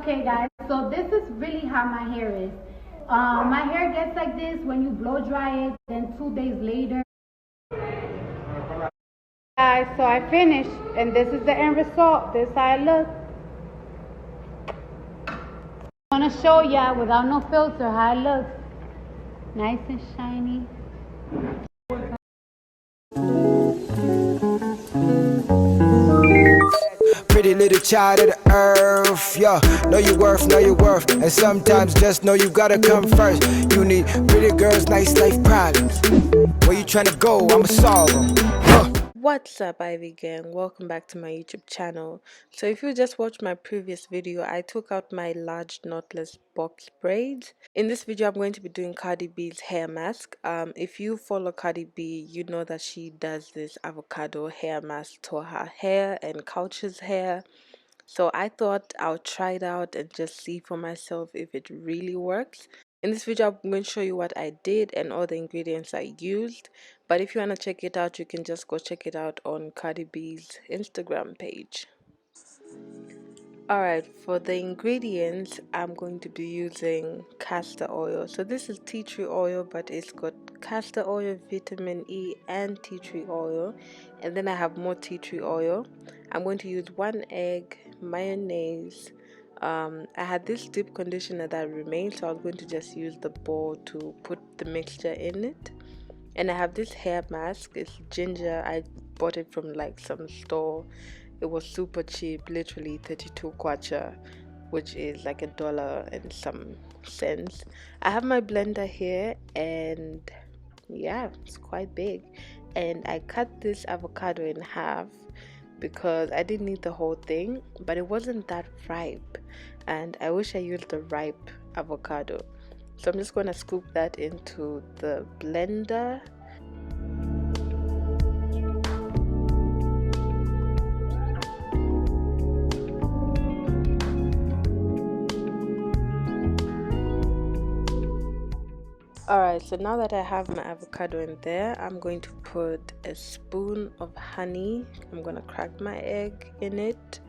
Okay guys, so this is really how my hair is. My hair gets like this when you blow dry it, then 2 days later. Guys, so I finished and this is the end result. This is how it looks. I want to show ya without no filter how it looks. Nice and shiny. Pretty little child of the earth, yeah. Know your worth, and sometimes just know you gotta come first. You need pretty girls, nice life problems. Where you tryna go, I'ma solve them. What's up, IvGang? Welcome back to my YouTube channel. So if you just watched my previous video, I took out my large knotless box braids. In this video, I'm going to be doing Cardi B's hair mask. If you follow Cardi B, you know that she does this avocado hair mask to her hair and Couch's hair. So I thought I'll try it out and just see for myself if it really works. In this video, I'm going to show you what I did and all the ingredients I used. But if you want to check it out, you can just go check it out on Cardi B's Instagram page. Alright, for the ingredients, I'm going to be using castor oil. So this is tea tree oil, but it's got castor oil, vitamin E, and tea tree oil. And then I have more tea tree oil. I'm going to use 1 egg, mayonnaise. I had this deep conditioner that remained, so I was going to just use the bowl to put the mixture in it. And I have this hair mask. It's ginger. I bought it from like some store. It was super cheap, literally 32 kwacha, which is like $1 and some cents. I have my blender here, and yeah, it's quite big. And I cut this avocado in half because I didn't need the whole thing, but it wasn't that ripe, and I wish I used the ripe avocado. So I'm just going to scoop that into the blender. Alright, so now that I have my avocado in there, I'm going to put a spoon of honey. I'm going to crack my egg in it.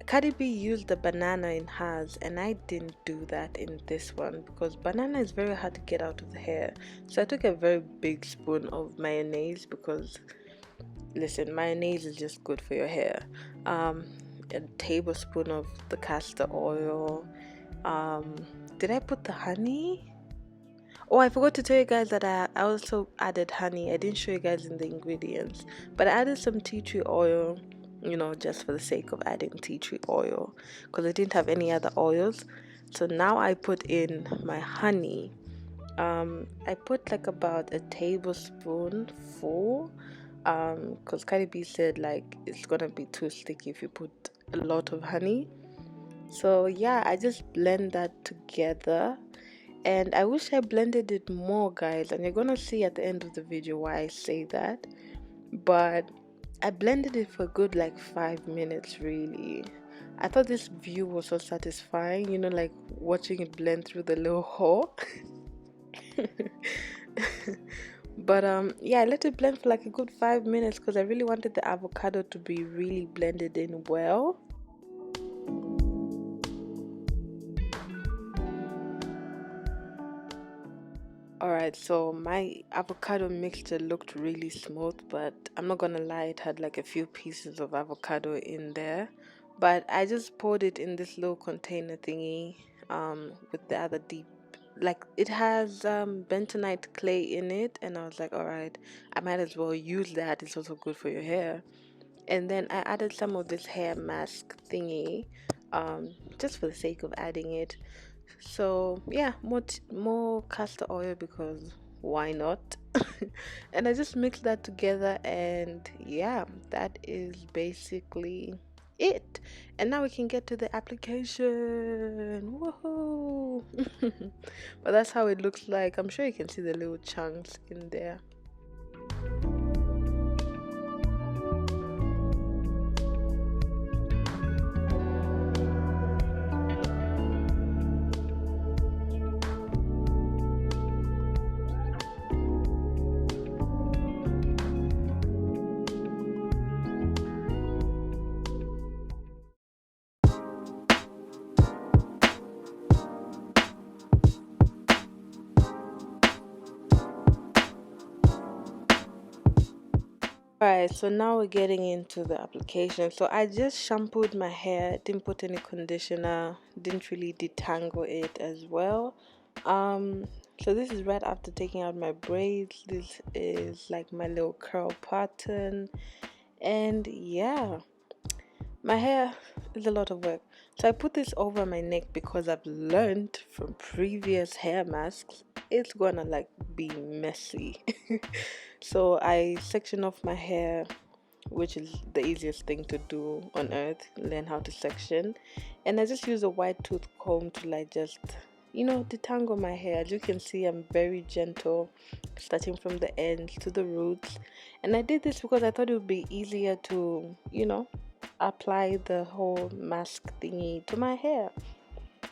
Cardi B used the banana in hers, and I didn't do that in this one because banana is very hard to get out of the hair. So I took a very big spoon of mayonnaise because, listen, mayonnaise is just good for your hair. A tablespoon of the castor oil. Did I put the honey? Oh, I forgot to tell you guys that I also added honey. I didn't show you guys in the ingredients, but I added some tea tree oil, you know, just for the sake of adding tea tree oil because I didn't have any other oils. So now I put in my honey. I put like about a tablespoon full because Cardi B said like it's gonna be too sticky if you put a lot of honey. So yeah, I just blend that together, and I wish I blended it more, guys, and you're gonna see at the end of the video why I say that. But I blended it for a good like 5 minutes. Really, I thought this view was so satisfying, you know, like watching it blend through the little hole. But yeah, I let it blend for like a good 5 minutes because I really wanted the avocado to be really blended in well. Alright, so my avocado mixture looked really smooth, but I'm not gonna lie, it had like a few pieces of avocado in there. But I just poured it in this little container thingy with the other deep, like it has bentonite clay in it, and I was like, alright, I might as well use that, it's also good for your hair. And then I added some of this hair mask thingy just for the sake of adding it. So yeah, more castor oil because why not? And I just mixed that together, and yeah, that is basically it. And now we can get to the application. Woohoo! But that's how it looks like. I'm sure you can see the little chunks in there. Alright, so now we're getting into the application. So I just shampooed my hair, didn't put any conditioner, didn't really detangle it as well. So this is right after taking out my braids. This is like my little curl pattern, and yeah, my hair is a lot of work. So I put this over my neck because I've learned from previous hair masks it's gonna like be messy. So I section off my hair, which is the easiest thing to do on earth, learn how to section. And I just use a wide tooth comb to like just, detangle my hair. As you can see, I'm very gentle, starting from the ends to the roots. And I did this because I thought it would be easier to, apply the whole mask thingy to my hair.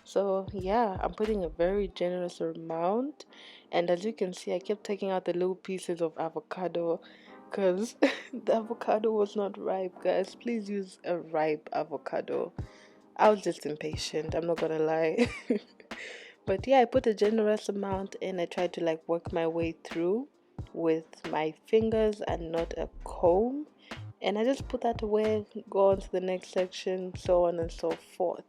So yeah, I'm putting a very generous amount, and as you can see, I kept taking out the little pieces of avocado because the avocado was not ripe. Guys, please use a ripe avocado. I was just impatient, I'm not gonna lie. But yeah, I put a generous amount and I tried to like work my way through with my fingers and not a comb, and I just put that away, go on to the next section, so on and so forth.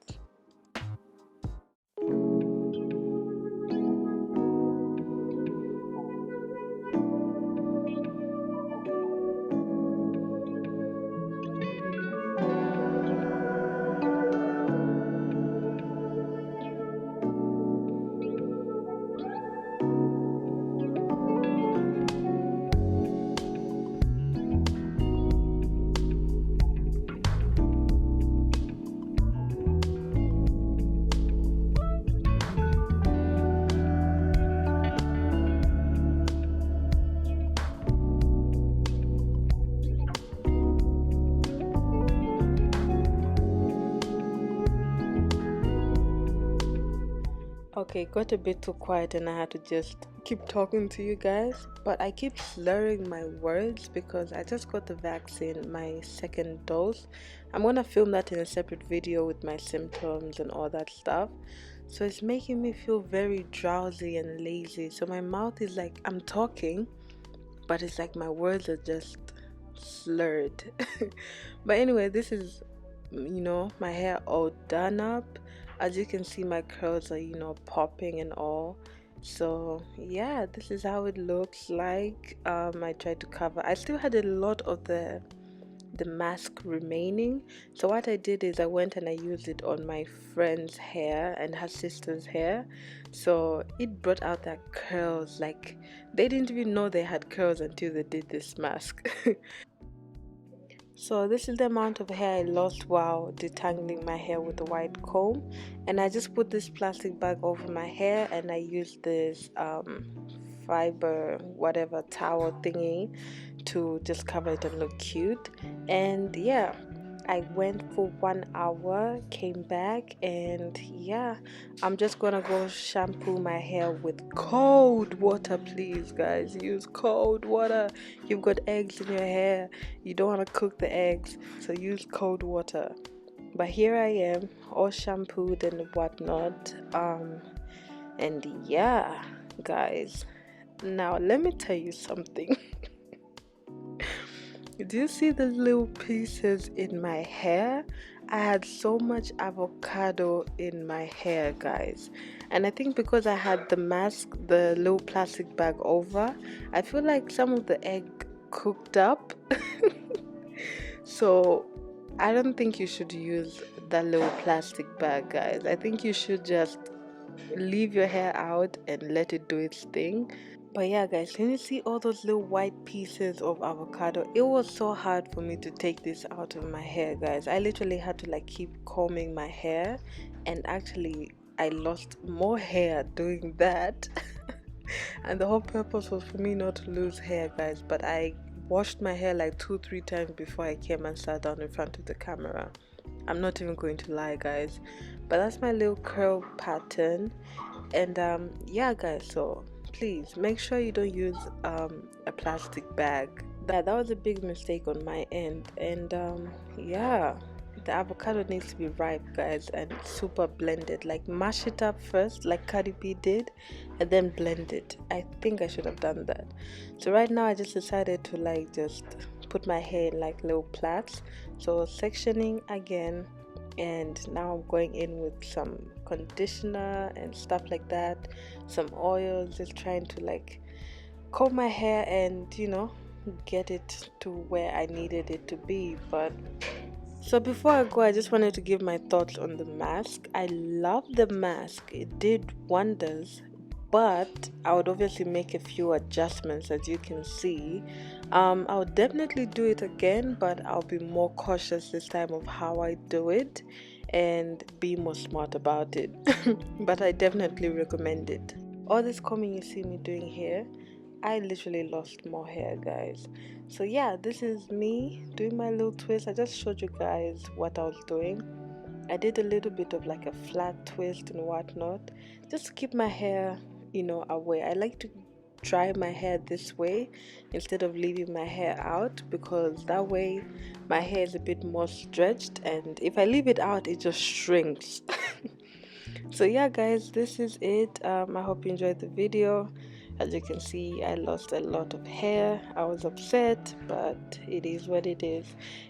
Okay, got a bit too quiet and I had to just keep talking to you guys, but I keep slurring my words because I just got the vaccine, my second dose. I'm gonna film that in a separate video with my symptoms and all that stuff. So it's making me feel very drowsy and lazy. So my mouth is like, I'm talking, but it's like my words are just slurred. But anyway, this is, my hair all done up. As you can see, my curls are popping and all. So yeah, this is how it looks like. I tried to cover, I still had a lot of the mask remaining, so what I did is I went and I used it on my friend's hair and her sister's hair. So it brought out their curls, like they didn't even know they had curls until they did this mask. So this is the amount of hair I lost while detangling my hair with a wide comb, and I just put this plastic bag over my hair and I used this fiber whatever towel thingy to just cover it and look cute. And yeah, I went for 1 hour, came back, and yeah, I'm just gonna go shampoo my hair with cold water. Please guys, use cold water. You've got eggs in your hair, you don't want to cook the eggs, so use cold water. But here I am, all shampooed and whatnot. And yeah guys, now let me tell you something. Do you see the little pieces in my hair? I had so much avocado in my hair, guys. And I think because I had the mask, the little plastic bag over, I feel like some of the egg cooked up. So I don't think you should use that little plastic bag, guys. I think you should just leave your hair out and let it do its thing. But yeah guys, can you see all those little white pieces of avocado? It was so hard for me to take this out of my hair, guys. I literally had to like keep combing my hair, and actually I lost more hair doing that. And the whole purpose was for me not to lose hair, guys. But I washed my hair like 2-3 times before I came and sat down in front of the camera. I'm not even going to lie, guys. But that's my little curl pattern. And yeah guys, so please make sure you don't use a plastic bag. That was a big mistake on my end. And yeah, the avocado needs to be ripe, guys, and super blended. Like mash it up first like Cardi B did, and then blend it. I think I should have done that. So right now I just decided to like just put my hair in like little plaits. So sectioning again, and now I'm going in with some conditioner and stuff like that, some oils, just trying to like comb my hair and get it to where I needed it to be. But so before I go, I just wanted to give my thoughts on the mask. I love the mask, it did wonders, but I would obviously make a few adjustments. As you can see, I'll definitely do it again, but I'll be more cautious this time of how I do it and be more smart about it. But I definitely recommend it. All this combing you see me doing here, I literally lost more hair, guys. So yeah, this is me doing my little twist. I just showed you guys what I was doing. I did a little bit of like a flat twist and whatnot, just to keep my hair away. I like to dry my hair this way instead of leaving my hair out, because that way my hair is a bit more stretched, and if I leave it out it just shrinks. So yeah guys, this is it. I hope you enjoyed the video. As you can see, I lost a lot of hair. I was upset, but it is what it is.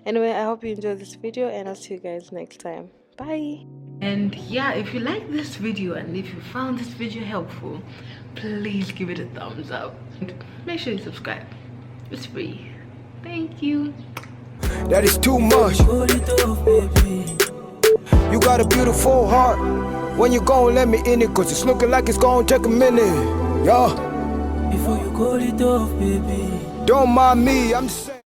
Anyway, I hope you enjoyed this video, and I'll see you guys next time. Bye. And yeah, if you like this video and if you found this video helpful, please give it a thumbs up and make sure you subscribe. It's free. Thank you. That is too much. You got a beautiful heart. When you gon' let me in it, cause it's looking like it's gonna take a minute. Yeah. Before you call it off, baby. Don't mind me, I'm just saying.